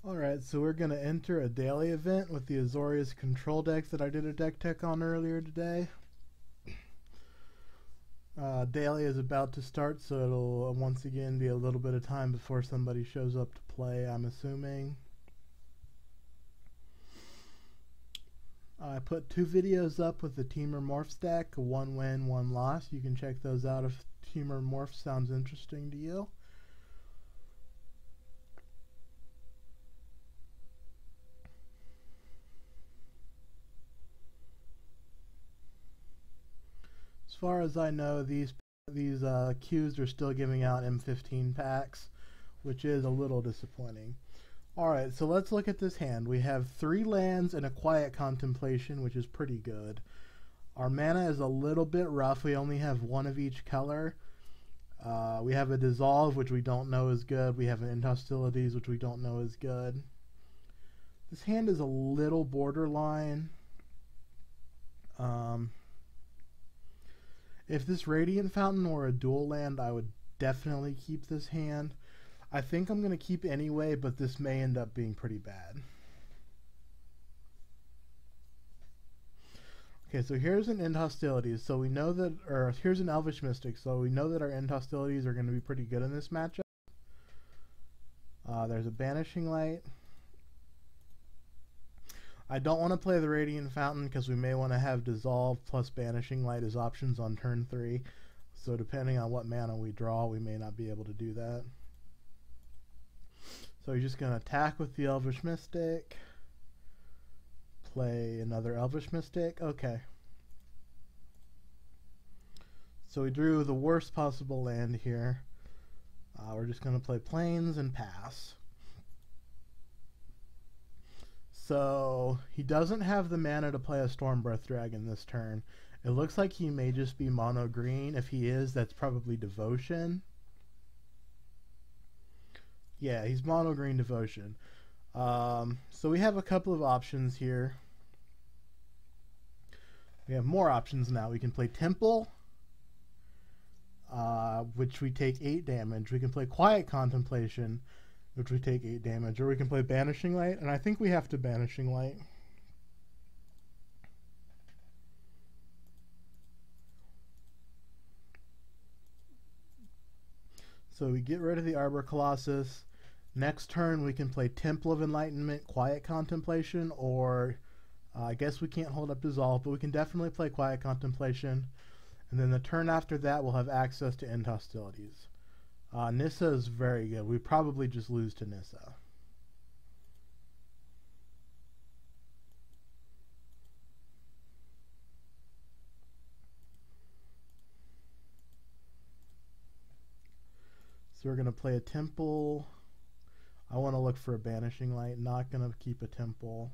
Alright, so we're going to enter a daily event with the Azorius Control decks that I did a deck tech on earlier today. Daily is about to start, so it'll once again be a little bit of time before somebody shows up to play, I'm assuming. I put 2 videos up with the Teamer Morphs deck, 1 win, 1 loss. You can check those out if Teamer Morphs sounds interesting to you. As far as I know, these queues are still giving out M15 packs, which is a little disappointing. Alright, so let's look at this hand. We have 3 lands and a Quiet Contemplation, which is pretty good. Our mana is a little bit rough. We only have 1 of each color. We have a Dissolve, which we don't know is good. We have an End Hostilities, which we don't know is good. This hand is a little borderline. If this Radiant Fountain were a dual land, I would definitely keep this hand. I think I'm going to keep anyway, but this may end up being pretty bad. Okay, so here's an End Hostilities. So we know that, or here's an Elvish Mystic. So we know that our End Hostilities are going to be pretty good in this matchup. There's a Banishing Light. I don't want to play the Radiant Fountain because we may want to have Dissolve plus Banishing Light as options on turn 3. So depending on what mana we draw, we may not be able to do that. So you're just going to attack with the Elvish Mystic. Play another Elvish Mystic. Okay. So we drew the worst possible land here. We're just going to play Plains and pass. So he doesn't have the mana to play a Stormbreath Dragon this turn. It looks like he may just be mono green. If he is, that's probably Devotion. Yeah, he's mono green Devotion. So we have a couple of options here. We have more options now. We can play Temple, which we take 8 damage. We can play Quiet Contemplation, which we take 8 damage. Or we can play Banishing Light, and I think we have to Banishing Light. So we get rid of the Arbor Colossus. Next turn we can play Temple of Enlightenment, Quiet Contemplation, or I guess we can't hold up Dissolve, but we can definitely play Quiet Contemplation. And then the turn after that we'll have access to End Hostilities. Nissa is very good. We probably just lose to Nissa. So we're going to play a Temple. I want to look for a Banishing Light. Not going to keep a Temple.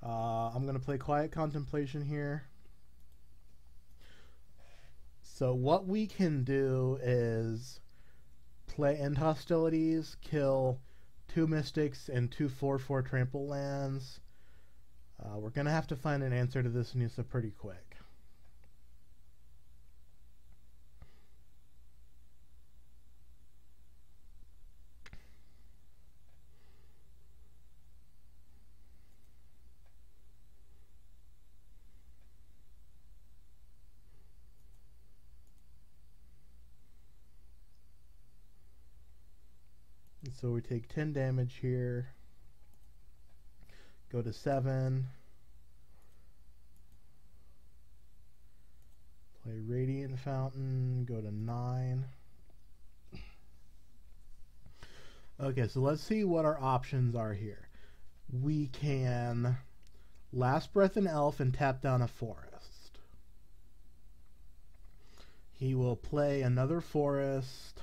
I'm going to play Quiet Contemplation here. So what we can do is play End Hostilities, kill 2 Mystics and 2 4/4 trample lands. We're going to have to find an answer to this Nissa pretty quick. So we take 10 damage here, go to 7, play Radiant Fountain, go to 9. Okay, so let's see what our options are here. We can Last Breath an Elf and tap down a forest. He will play another forest,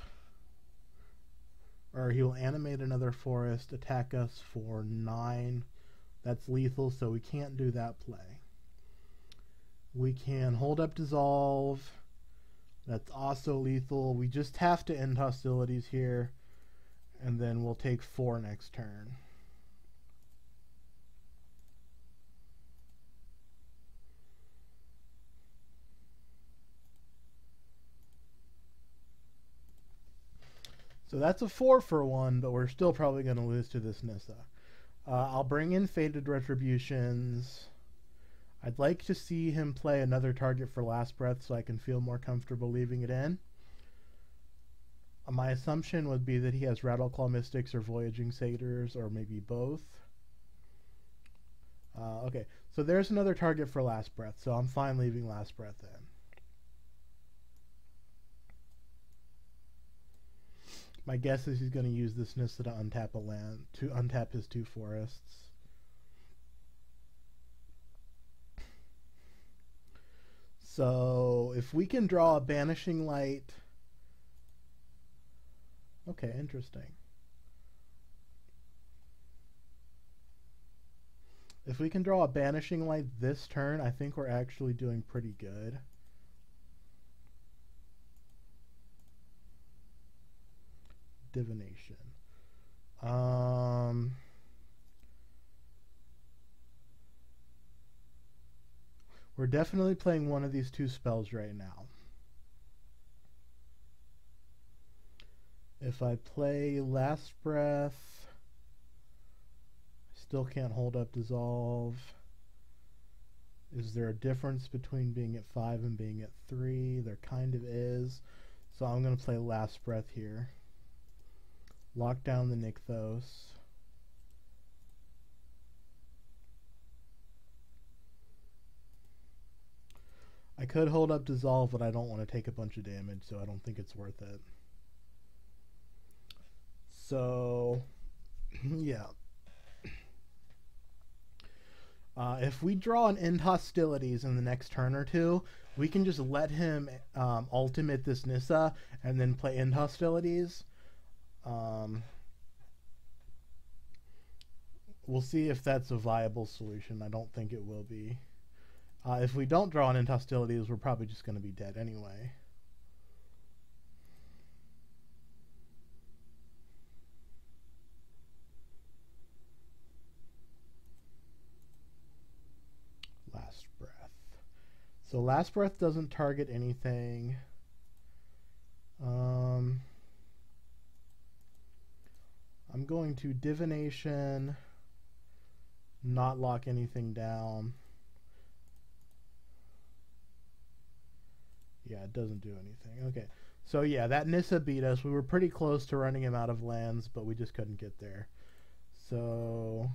or he will animate another forest, attack us for 9. That's lethal, so we can't do that play. We can hold up Dissolve. That's also lethal. We just have to End Hostilities here, and then we'll take 4 next turn. So that's a 4 for 1, but we're still probably going to lose to this Nissa. I'll bring in Fated Retributions. I'd like to see him play another target for Last Breath so I can feel more comfortable leaving it in. My assumption would be that he has Rattleclaw Mystics or Voyaging Satyrs, or maybe both. Okay, so there's another target for Last Breath, so I'm fine leaving Last Breath in. My guess is he's going to use this Nissa to untap a land, to untap his 2 forests. So if we can draw a Banishing Light... Okay, interesting. If we can draw a Banishing Light this turn, I think we're actually doing pretty good. Divination. We're definitely playing one of these 2 spells right now. If I play Last Breath, I still can't hold up Dissolve. Is there a difference between being at 5 and being at 3? There kind of is. So I'm going to play Last Breath here. Lock down the Nykthos. I could hold up Dissolve, but I don't want to take a bunch of damage, so I don't think it's worth it. So, yeah. If we draw an End Hostilities in the next turn or 2, we can just let him ultimate this Nissa and then play End Hostilities. We'll see if that's a viable solution. I don't think it will be. If we don't draw an End Hostilities, we're probably just going to be dead anyway. Last Breath. So Last Breath doesn't target anything. I'm going to Divination, not lock anything down. Yeah, it doesn't do anything. Okay, so yeah, that Nissa beat us. We were pretty close to running him out of lands, but we just couldn't get there. So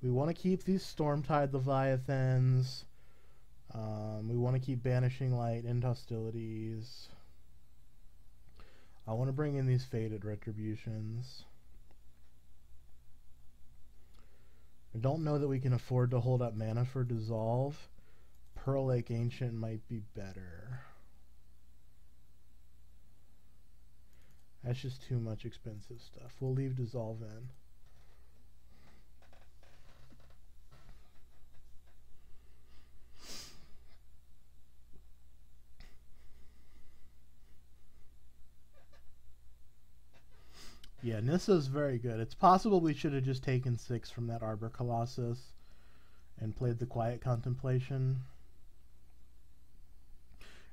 we want to keep these Stormtide Leviathans. We want to keep Banishing Light, End Hostilities. I want to bring in these Fated Retributions. I don't know that we can afford to hold up mana for Dissolve. Pearl Lake Ancient might be better. That's just too much expensive stuff. We'll leave Dissolve in. Yeah, Nissa's very good. It's possible we should have just taken 6 from that Arbor Colossus and played the Quiet Contemplation.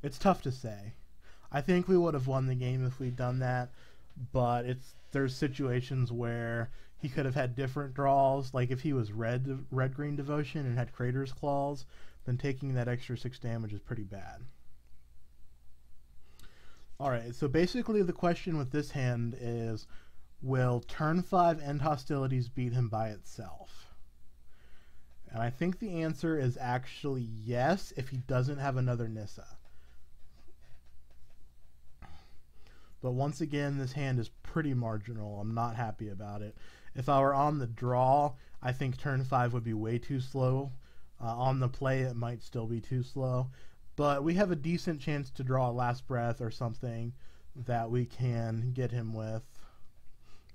It's tough to say. I think we would have won the game if we'd done that, but there's situations where he could have had different draws. Like if he was red-green Devotion and had Crater's Claws, then taking that extra 6 damage is pretty bad. Alright, so basically the question with this hand is, will turn 5 End Hostilities beat him by itself? And I think the answer is actually yes, if he doesn't have another Nissa. But once again, this hand is pretty marginal. I'm not happy about it. If I were on the draw, I think turn 5 would be way too slow. On the play, it might still be too slow. But we have a decent chance to draw a Last Breath or something that we can get him with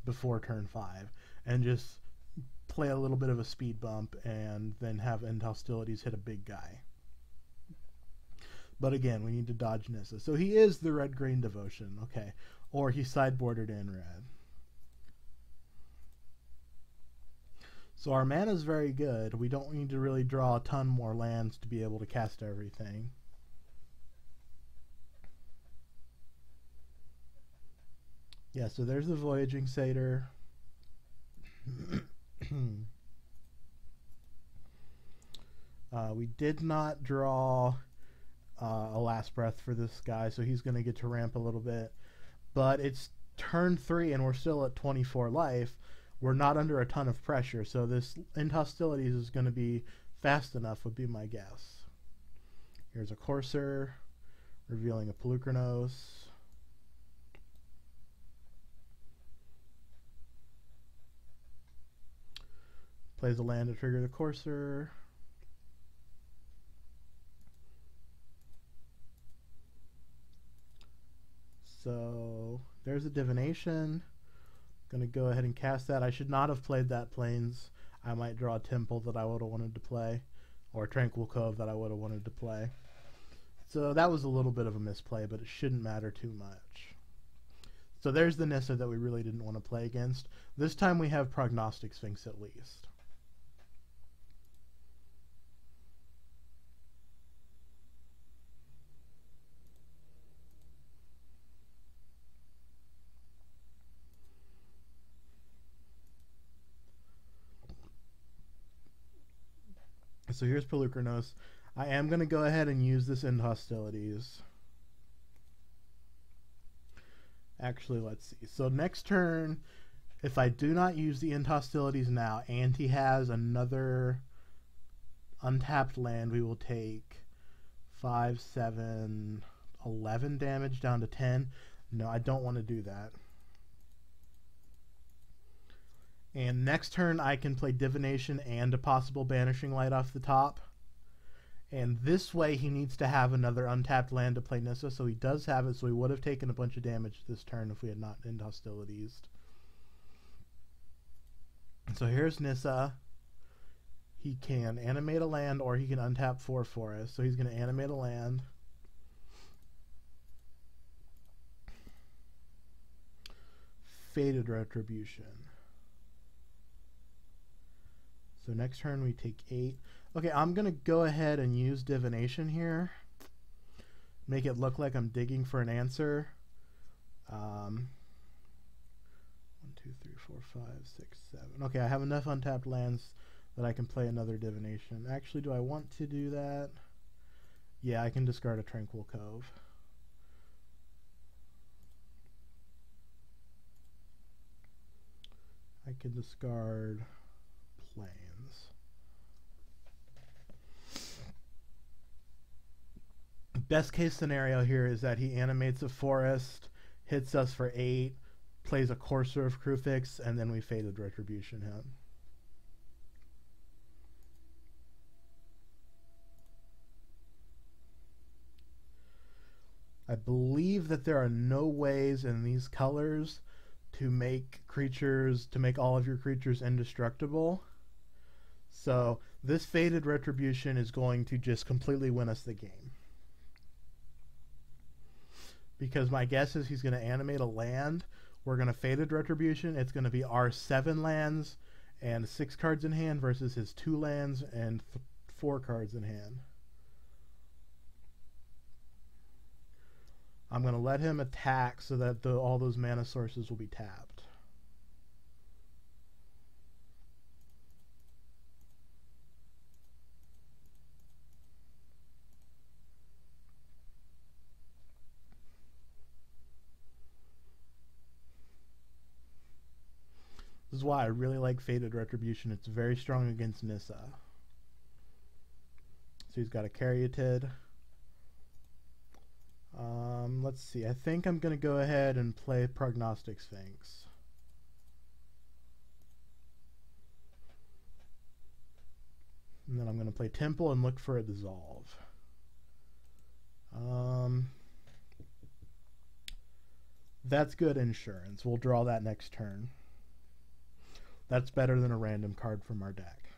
before turn 5. And just play a little bit of a speed bump and then have End Hostilities hit a big guy. But again, we need to dodge Nissa. So he is the red-green Devotion, okay. Or he's sideboarded in red. So our mana is very good. We don't need to really draw a ton more lands to be able to cast everything. Yeah, so there's the Voyaging Satyr. We did not draw a Last Breath for this guy, so he's going to get to ramp a little bit. But it's turn 3 and we're still at 24 life. We're not under a ton of pressure, so this End Hostilities is going to be fast enough, would be my guess. Here's a Courser, revealing a Pelucranos. Plays a land to trigger the Courser. So there's a Divination. Going to go ahead and cast that. I should not have played that Plains. I might draw a Temple that I would have wanted to play, or Tranquil Cove that I would have wanted to play. So that was a little bit of a misplay, but it shouldn't matter too much. So there's the Nissa that we really didn't want to play against. This time we have Prognostic Sphinx at least. So here's Pelucranos. I am going to go ahead and use this End Hostilities. Actually, let's see. So next turn, if I do not use the End Hostilities now, and he has another untapped land, we will take 5, 7, 11 damage down to 10. No, I don't want to do that. And next turn, I can play Divination and a possible Banishing Light off the top. And this way, he needs to have another untapped land to play Nissa, so he does have it, so he would have taken a bunch of damage this turn if we had not End Hostilities. So here's Nissa. He can animate a land, or he can untap 4 for us. So he's going to animate a land. Fated Retribution. So next turn we take 8. Okay, I'm going to go ahead and use Divination here. Make it look like I'm digging for an answer. 1, 2, 3, 4, 5, 6, 7. Okay, I have enough untapped lands that I can play another Divination. Actually, do I want to do that? Yeah, I can discard a Tranquil Cove. I can discard Plains. Best case scenario here is that he animates a forest, hits us for 8, plays a Courser of Kruphix, and then we Fated Retribution him. I believe that there are no ways in these colors to make creatures, to make all of your creatures indestructible. So this Fated Retribution is going to just completely win us the game. Because my guess is he's going to animate a land. We're going to Fated Retribution. It's going to be our 7 lands and 6 cards in hand versus his 2 lands and 4 cards in hand. I'm going to let him attack so that all those mana sources will be tapped. This is why I really like Fated Retribution. It's very strong against Nissa. So he's got a Caryatid. Let's see. I think I'm going to go ahead and play Prognostic Sphinx. And then I'm going to play Temple and look for a Dissolve. That's good insurance. We'll draw that next turn. That's better than a random card from our deck.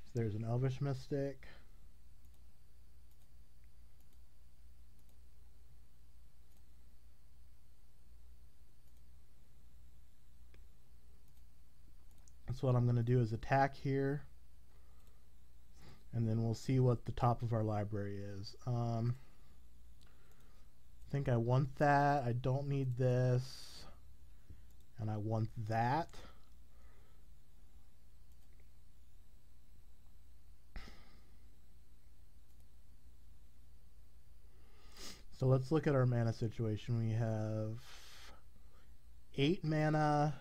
So there's an Elvish Mystic. So what I'm going to do is attack here, and then we'll see what the top of our library is. I think I want that. I don't need this. And I want that. So let's look at our mana situation. We have 8 mana,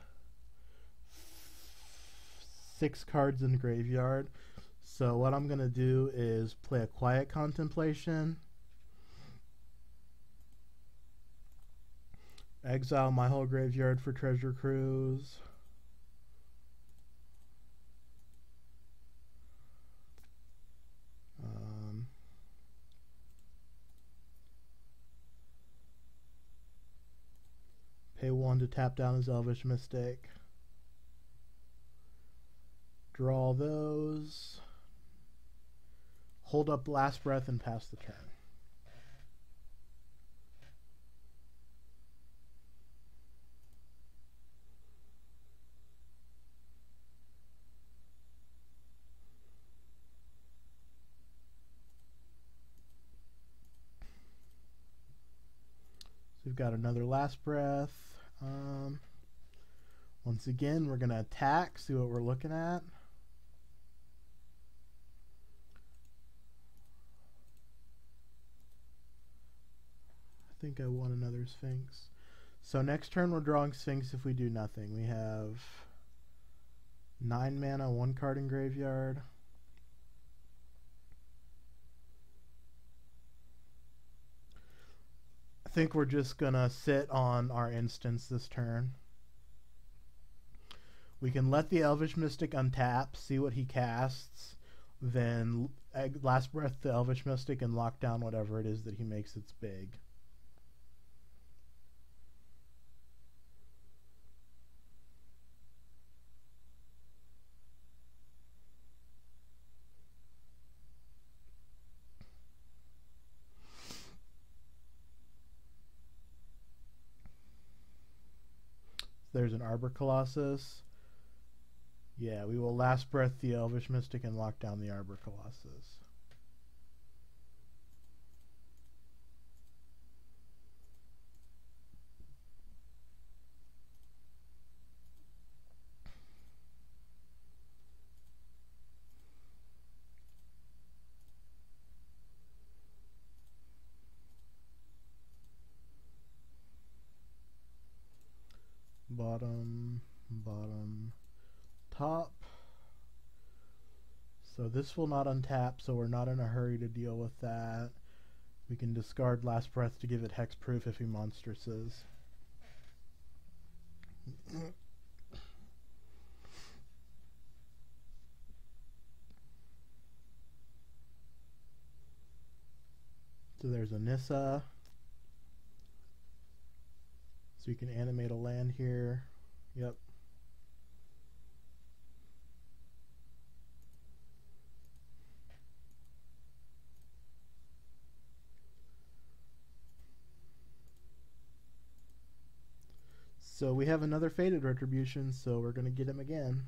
6 cards in the graveyard. So what I'm going to do is play a Quiet Contemplation, exile my whole graveyard for Treasure Cruise, pay 1 to tap down his Elvish Mystic, draw those, hold up Last Breath, and pass the turn. So we've got another Last Breath. Once again, we're going to attack, see what we're looking at. I think I want another Sphinx. So next turn we're drawing Sphinx if we do nothing. We have 9 mana, 1 card in graveyard. I think we're just gonna sit on our instance this turn. We can let the Elvish Mystic untap, see what he casts, then Last Breath the Elvish Mystic and lock down whatever it is that he makes its big. There's an Arbor Colossus. Yeah, we will Last Breath the Elvish Mystic and lock down the Arbor Colossus. Bottom, bottom, top. So this will not untap, so we're not in a hurry to deal with that. We can discard Last Breath to give it hexproof if he monstresses. So there's a Nissa. So you can animate a land here. Yep. So we have another Fated Retribution, so we're going to get him again.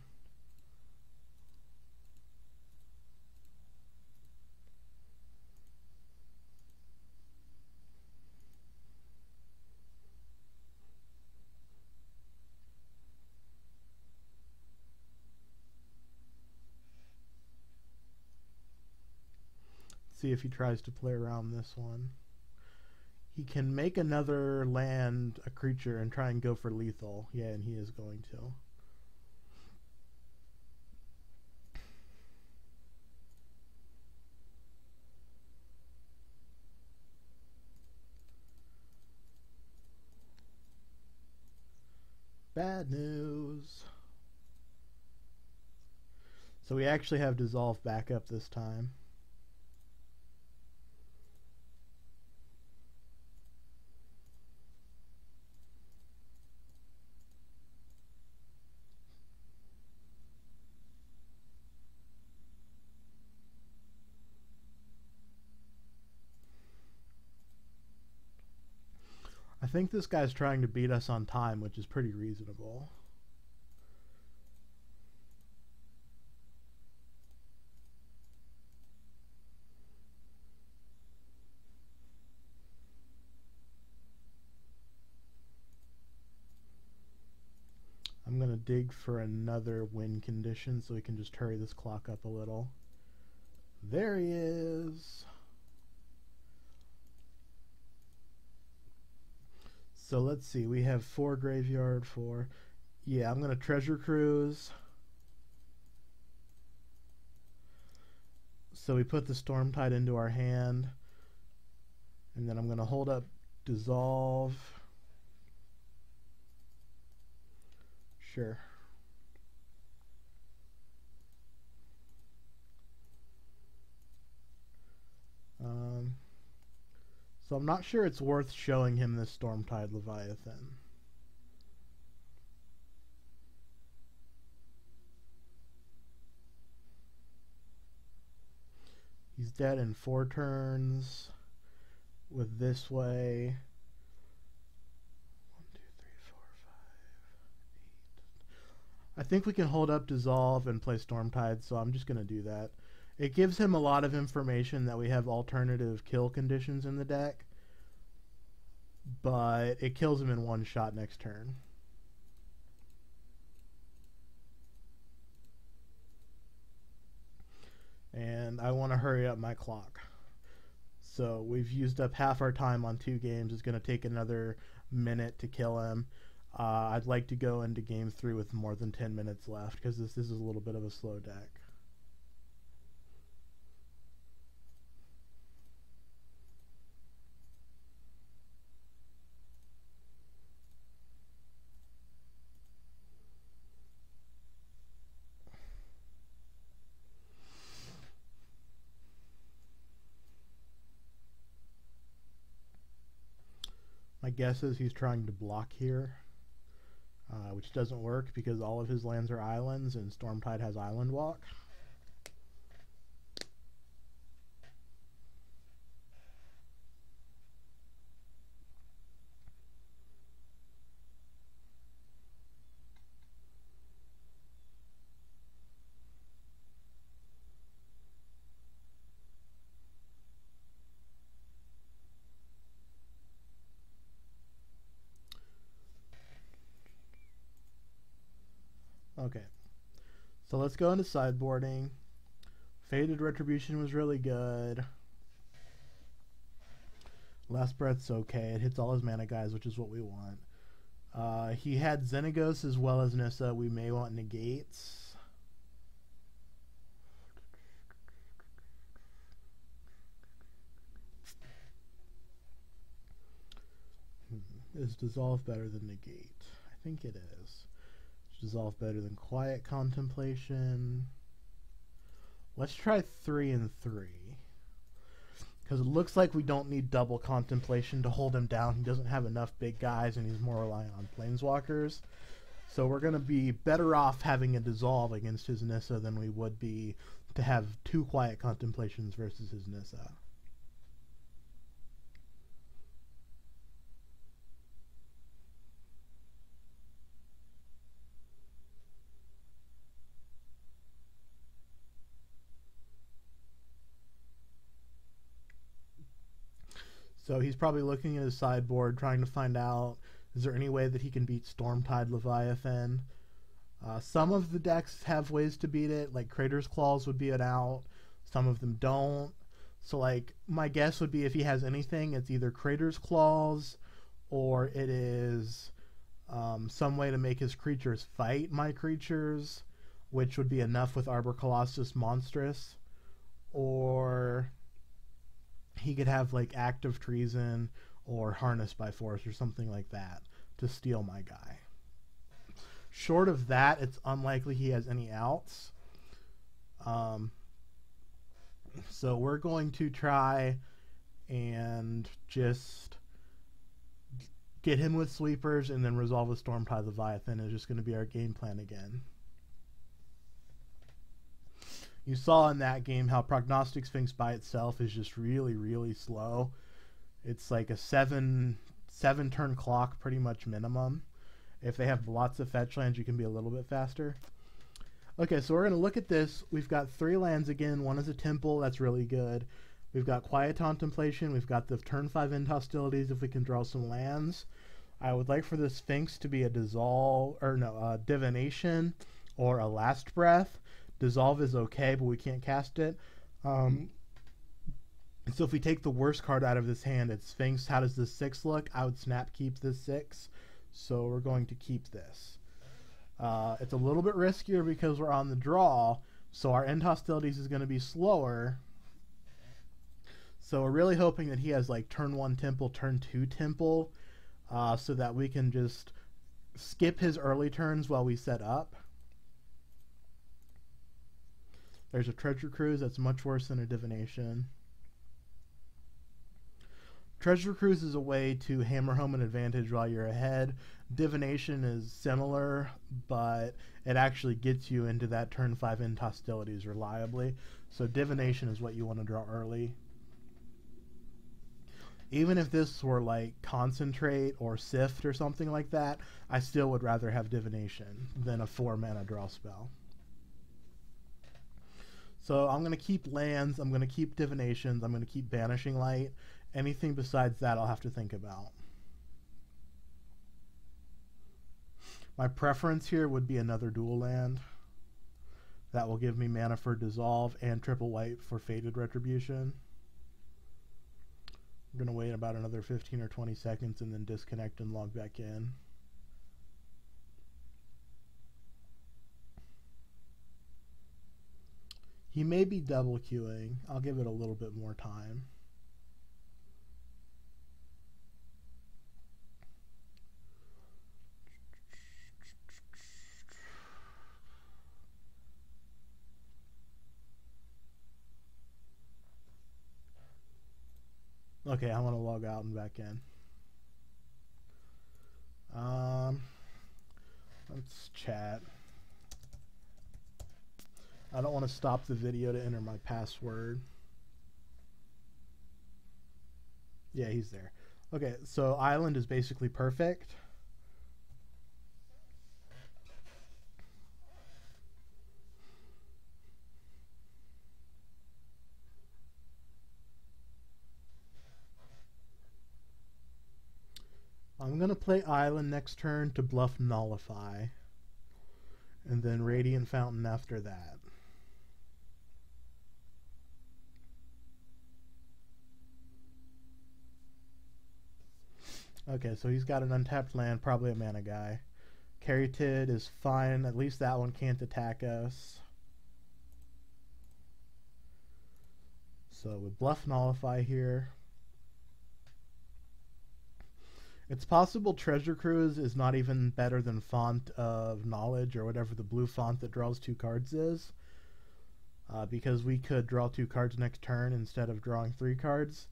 See if he tries to play around this one. He can make another land a creature and try and go for lethal. Yeah, and he is going to. Bad news. So we actually have Dissolve back up this time. I think this guy's trying to beat us on time, which is pretty reasonable. dig for another win condition so we can just hurry this clock up a little. There he is. So let's see, we have 4 graveyard, 4. Yeah, I'm going to treasure cruise. So we put the Stormtide into our hand. And then I'm going to hold up dissolve. Sure. So I'm not sure it's worth showing him this Stormtide Leviathan. He's dead in 4 turns with this way. 1, 2, 3, 4, 5, 8. I think we can hold up dissolve and play Stormtide, so I'm just going to do that. It gives him a lot of information that we have alternative kill conditions in the deck, but it kills him in 1 shot next turn. And I want to hurry up my clock. So we've used up half our time on 2 games. It's going to take another minute to kill him. I'd like to go into game 3 with more than 10 minutes left, because this is a little bit of a slow deck. My guess is he's trying to block here, which doesn't work because all of his lands are islands and Stormtide has island walk. Okay, so let's go into sideboarding. Faded Retribution was really good. Last Breath's okay. It hits all his mana guys, which is what we want. He had Xenagos as well as Nissa. We may want negates. Is Dissolve better than negate? I think it is. Dissolve better than Quiet Contemplation. Let's try 3 and 3. Because it looks like we don't need double Contemplation to hold him down. He doesn't have enough big guys and he's more reliant on Planeswalkers. So we're going to be better off having a Dissolve against his Nissa than we would be to have 2 Quiet Contemplations versus his Nissa. So he's probably looking at his sideboard, trying to find out, is there any way that he can beat Stormtide Leviathan? Some of the decks have ways to beat it, like Crater's Claws would be an out. Some of them don't. So, like, my guess would be if he has anything, it's either Crater's Claws or it is some way to make his creatures fight my creatures, which would be enough with Arbor Colossus Monstrous. Or he could have like Act of Treason or Harness by Force or something like that to steal my guy. Short of that, it's unlikely he has any outs. So we're going to try and just get him with sweepers and then resolve with Stormtide Leviathan. It's just going to be our game plan again. You saw in that game how Prognostic Sphinx by itself is just really, really slow. It's like a 7 turn clock pretty much minimum. If they have lots of fetch lands, you can be a little bit faster. Okay, so we're going to look at this. We've got 3 lands again. One is a temple. That's really good. We've got Quiet Contemplation. We've got the turn 5 end hostilities if we can draw some lands. I would like for the Sphinx to be a dissolve, or no, divination or a last breath. Dissolve is okay, but we can't cast it. So if we take the worst card out of this hand, it's Sphinx. How does this 6 look? I would snap keep this 6. So we're going to keep this. It's a little bit riskier because we're on the draw, so our end hostilities is going to be slower. So we're really hoping that he has like turn 1 temple, turn 2 temple, so that we can just skip his early turns while we set up. There's a treasure cruise that's much worse than a divination. Treasure cruise is a way to hammer home an advantage while you're ahead. Divination is similar, but it actually gets you into that turn 5 end hostilities reliably. So divination is what you want to draw early. Even if this were like concentrate or sift or something like that, I still would rather have divination than a 4 mana draw spell. So I'm going to keep lands, I'm going to keep divinations, I'm going to keep banishing light. Anything besides that I'll have to think about. My preference here would be another dual land. That will give me mana for dissolve and triple white for Fated Retribution. I'm going to wait about another 15 or 20 seconds and then disconnect and log back in. He may be double queuing. I'll give it a little bit more time. Okay, I want to log out and back in. Let's chat. I don't want to stop the video to enter my password. Yeah, he's there. Okay, so island is basically perfect. I'm going to play Island next turn to bluff Nullify. And then Radiant Fountain after that. Okay, so he's got an untapped land, probably a mana guy. Caryatid is fine. At least that one can't attack us. So we bluff Nullify here. It's possible Treasure Cruise is not even better than Font of Knowledge or whatever the blue font that draws 2 cards is. Because we could draw 2 cards next turn instead of drawing 3 cards.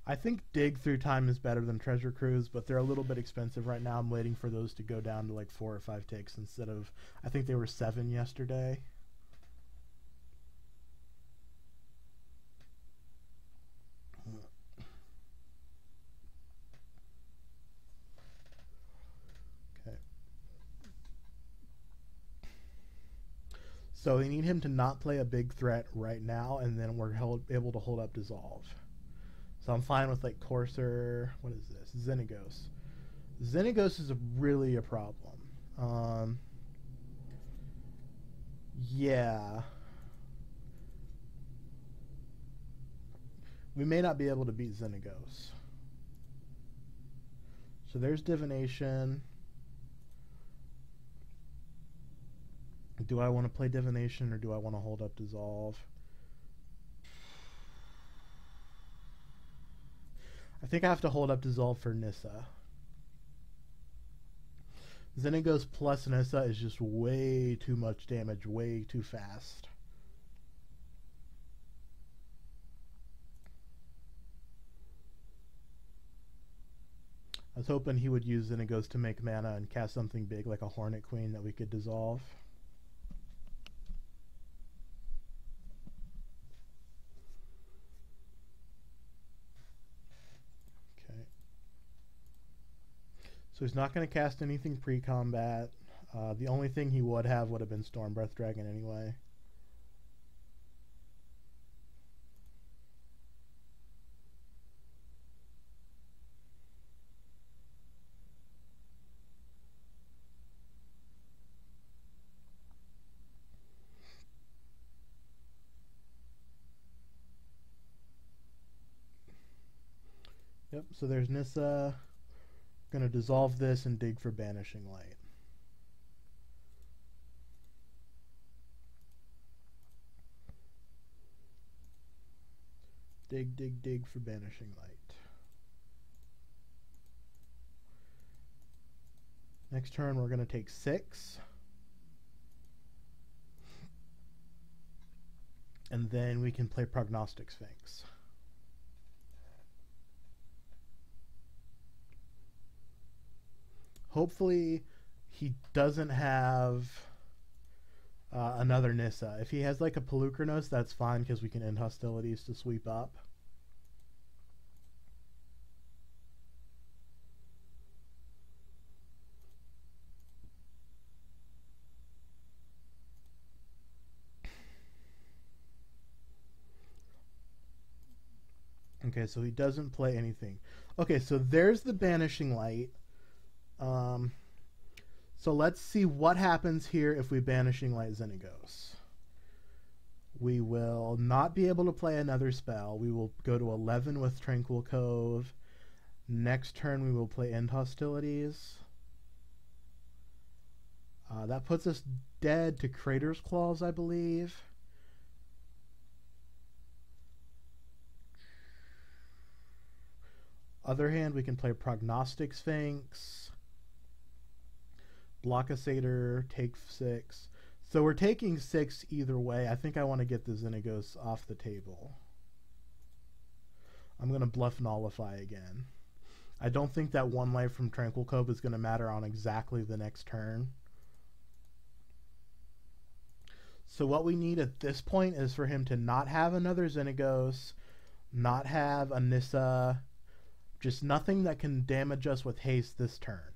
I think Dig Through Time is better than Treasure Cruise, but they're a little bit expensive right now. I'm waiting for those to go down to like 4 or 5 ticks instead of, I think they were 7 yesterday. So we need him to not play a big threat right now, and then we're able to hold up Dissolve. So I'm fine with like Courser. What is this? Xenagos. Xenagos is really a problem. Yeah. We may not be able to beat Xenagos. So there's Divination. Do I want to play Divination or do I want to hold up Dissolve? I think I have to hold up Dissolve for Nissa. Xenagos plus Nissa is just way too much damage, way too fast. I was hoping he would use Xenagos to make mana and cast something big like a Hornet Queen that we could dissolve. So he's not going to cast anything pre-combat. The only thing he would have been Storm Breath Dragon anyway. Yep, so there's Nissa. Gonna dissolve this and dig for Banishing Light. Dig, dig, dig for Banishing Light. Next turn we're gonna take 6. And then we can play Prognostic Sphinx. Hopefully he doesn't have another Nissa. If he has like a Pelucranos, that's fine because we can end hostilities to sweep up. Okay, so he doesn't play anything. Okay, so there's the Banishing Light. So let's see what happens here if we Banishing Light Xenagos. We will not be able to play another spell. We will go to 11 with Tranquil Cove. Next turn we will play End Hostilities. That puts us dead to Crater's Claws, I believe. Other hand, we can play Prognostic Sphinx, block a Satyr, take 6. So we're taking 6 either way. I think I want to get the Xenagos off the table. I'm going to bluff Nullify again. I don't think that 1 life from Tranquil Cove is going to matter on exactly the next turn. So what we need at this point is for him to not have another Xenagos, not have a Nissa, just nothing that can damage us with haste this turn.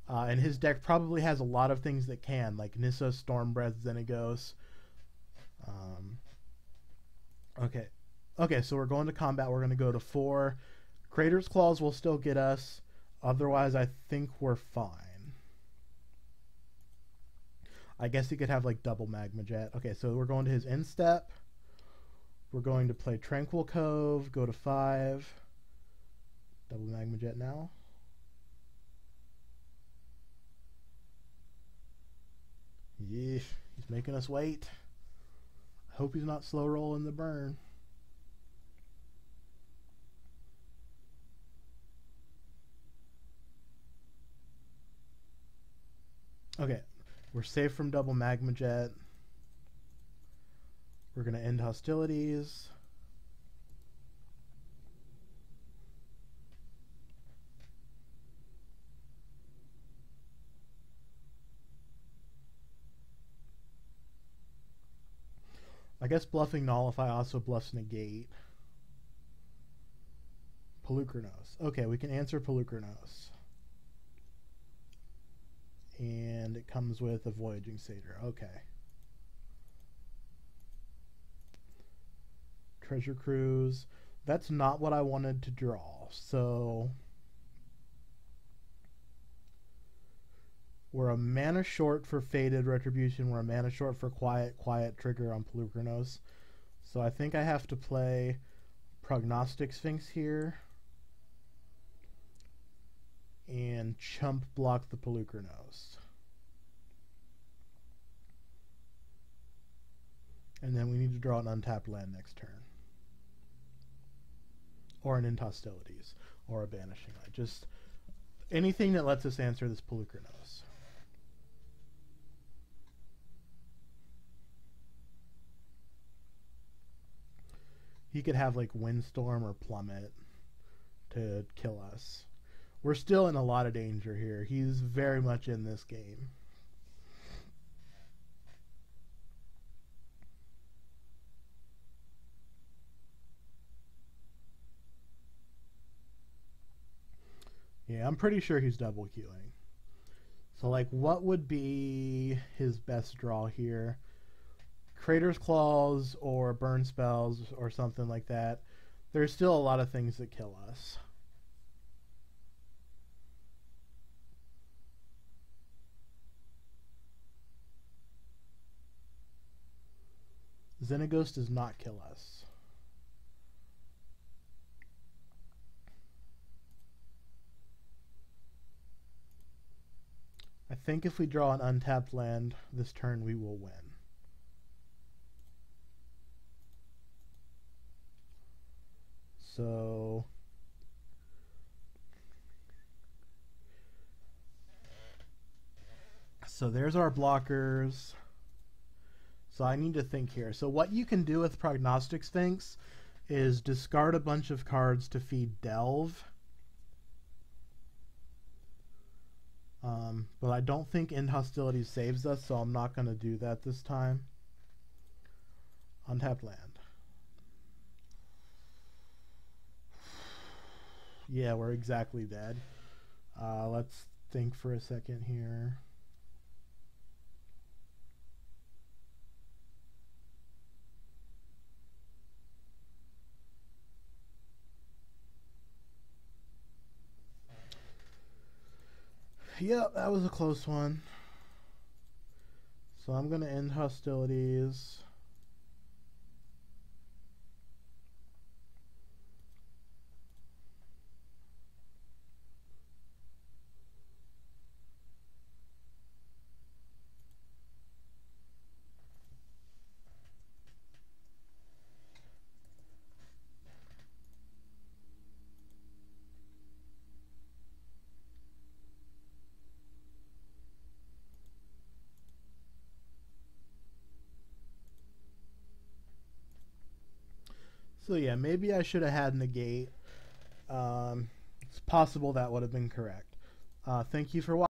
And his deck probably has a lot of things that can, like Nissa, Stormbreath, Xenagos. Okay, so we're going to combat. We're going to go to 4. Crater's Claws will still get us. Otherwise, I think we're fine. I guess he could have like double Magma Jet. Okay, so we're going to his end step. We're going to play Tranquil Cove, go to 5. Double Magma Jet now. Yeah, he's making us wait. I hope he's not slow rolling the burn. Okay, we're safe from double Magma Jet. We're going to end hostilities. I guess bluffing Nullify also bluffs Negate. Pelucranos. Okay, we can answer Pelucranos. And it comes with a Voyaging Satyr. Okay. Treasure Cruise. That's not what I wanted to draw. So we're a mana short for Faded Retribution. We're a mana short for Quiet trigger on Pelucranos. So I think I have to play Prognostic Sphinx here. And chump block the Pelucranos. And then we need to draw an untapped land next turn. Or an End Hostilities. Or a Banishing Light. Just anything that lets us answer this Pelucranos. He could have like Windstorm or Plummet to kill us. We're still in a lot of danger here. He's very much in this game. Yeah, I'm pretty sure he's double queuing. So like what would be his best draw here? Crater's Claws or Burn Spells or something like that. There's still a lot of things that kill us. Xenagos does not kill us. think if we draw an untapped land this turn, we will win. So there's our blockers. So I need to think here. So what you can do with Prognostic Sphinx is discard a bunch of cards to feed Delve. But I don't think End Hostilities saves us, so I'm not going to do that this time. Untapped land. Yeah, we're exactly dead. Let's think for a second here. Yep, that was a close one. So I'm going to end hostilities. So yeah, maybe I should have had negate. It's possible that would have been correct. Thank you for watching.